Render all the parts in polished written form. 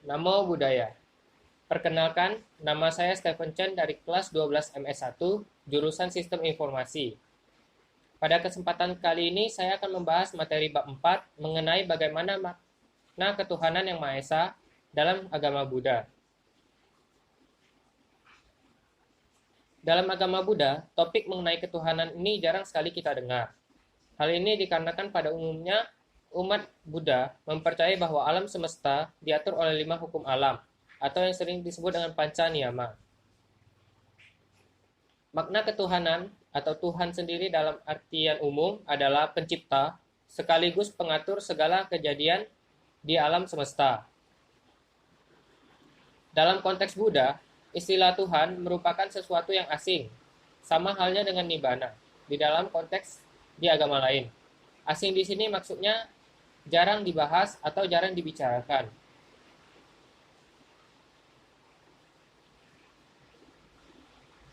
Namo Buddhaya. Perkenalkan, nama saya Stephen Chen dari kelas 12 MS1, jurusan Sistem Informasi. Pada kesempatan kali ini, saya akan membahas materi bab 4 mengenai bagaimana makna ketuhanan yang Maha Esa dalam agama Buddha. Dalam agama Buddha, topik mengenai ketuhanan ini jarang sekali kita dengar. Hal ini dikarenakan pada umumnya umat Buddha mempercayai bahwa alam semesta diatur oleh 5 hukum alam, atau yang sering disebut dengan panca niyama. Makna ketuhanan atau Tuhan sendiri dalam artian umum adalah pencipta, sekaligus pengatur segala kejadian di alam semesta. Dalam konteks Buddha, istilah Tuhan merupakan sesuatu yang asing, sama halnya dengan Nibbana di dalam konteks di agama lain. Asing di sini maksudnya jarang dibahas atau jarang dibicarakan.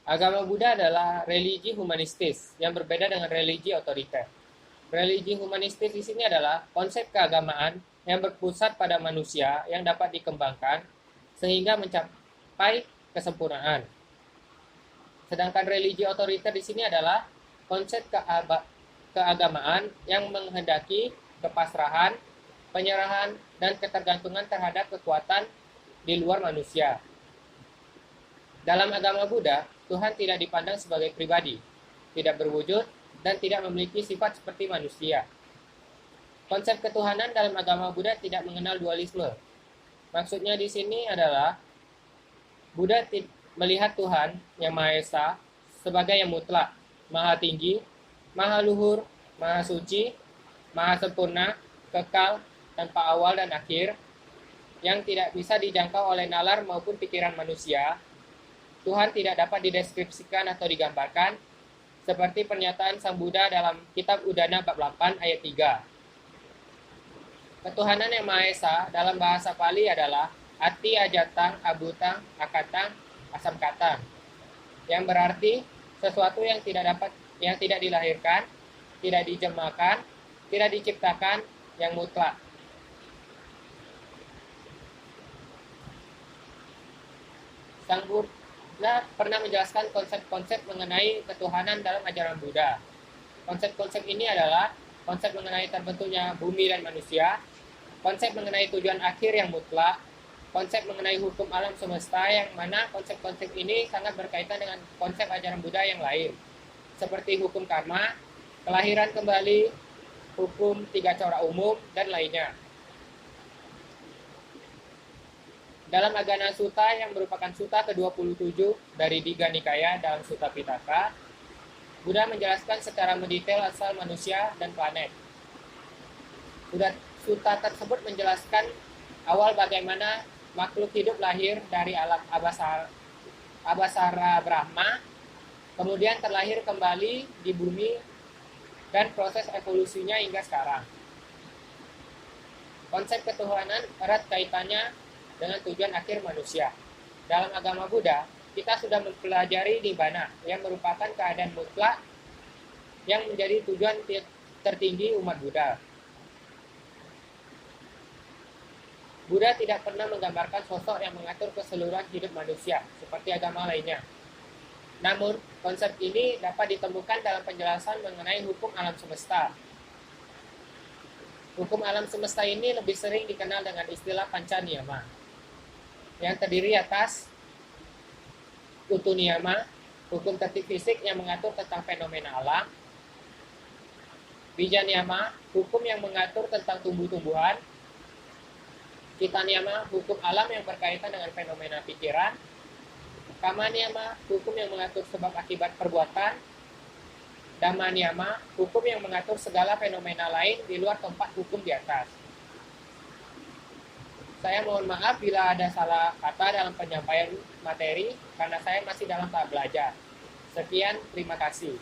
Agama Buddha adalah religi humanistis yang berbeda dengan religi otoriter. Religi humanistis di sini adalah konsep keagamaan yang berpusat pada manusia yang dapat dikembangkan sehingga mencapai kesempurnaan. Sedangkan religi otoriter di sini adalah konsep keagamaan yang menghendaki kepasrahan, penyerahan, dan ketergantungan terhadap kekuatan di luar manusia. Dalam agama Buddha, Tuhan tidak dipandang sebagai pribadi, tidak berwujud, dan tidak memiliki sifat seperti manusia. Konsep ketuhanan dalam agama Buddha tidak mengenal dualisme. Maksudnya di sini adalah Buddha melihat Tuhan yang Maha Esa sebagai yang mutlak, maha tinggi, maha luhur, maha suci, maha sempurna, kekal, tanpa awal dan akhir, yang tidak bisa dijangkau oleh nalar maupun pikiran manusia. Tuhan tidak dapat dideskripsikan atau digambarkan, seperti pernyataan Sang Buddha dalam kitab Udana bab 8 ayat 3. Ketuhanan yang Maha Esa dalam bahasa Pali adalah Ati Ajatang, Abutang, Akatang, Asamkatang, yang berarti sesuatu yang tidak dilahirkan, tidak dijemakan, tidak diciptakan, yang mutlak. Sang Buddha pernah menjelaskan konsep-konsep mengenai ketuhanan dalam ajaran Buddha. Konsep-konsep ini adalah konsep mengenai terbentuknya bumi dan manusia, konsep mengenai tujuan akhir yang mutlak, konsep mengenai hukum alam semesta, yang mana konsep-konsep ini sangat berkaitan dengan konsep ajaran Buddha yang lain, seperti hukum karma, kelahiran kembali, hukum 3 corak umum, dan lainnya. Dalam Agana Sutta yang merupakan sutta ke-27 dari Digha Nikaya dalam Sutta Pitaka, Buddha menjelaskan secara mendetail asal manusia dan planet. Sutta tersebut menjelaskan awal bagaimana makhluk hidup lahir dari alam Abhasara Brahma, kemudian terlahir kembali di bumi, dan proses evolusinya hingga sekarang. Konsep ketuhanan erat kaitannya dengan tujuan akhir manusia. Dalam agama Buddha, kita sudah mempelajari Nibbana, yang merupakan keadaan mutlak yang menjadi tujuan tertinggi umat Buddha. Buddha tidak pernah menggambarkan sosok yang mengatur keseluruhan hidup manusia, seperti agama lainnya. Namun, konsep ini dapat ditemukan dalam penjelasan mengenai hukum alam semesta. Hukum alam semesta ini lebih sering dikenal dengan istilah panca niyama, yang terdiri atas utu niyama, hukum tertib fisik yang mengatur tentang fenomena alam, bija niyama, hukum yang mengatur tentang tumbuh-tumbuhan, cita niyama, hukum alam yang berkaitan dengan fenomena pikiran, kama niyama, hukum yang mengatur sebab akibat perbuatan, dhamma niyama, hukum yang mengatur segala fenomena lain di luar tempat hukum di atas. Saya mohon maaf bila ada salah kata dalam penyampaian materi, karena saya masih dalam tahap belajar. Sekian, terima kasih.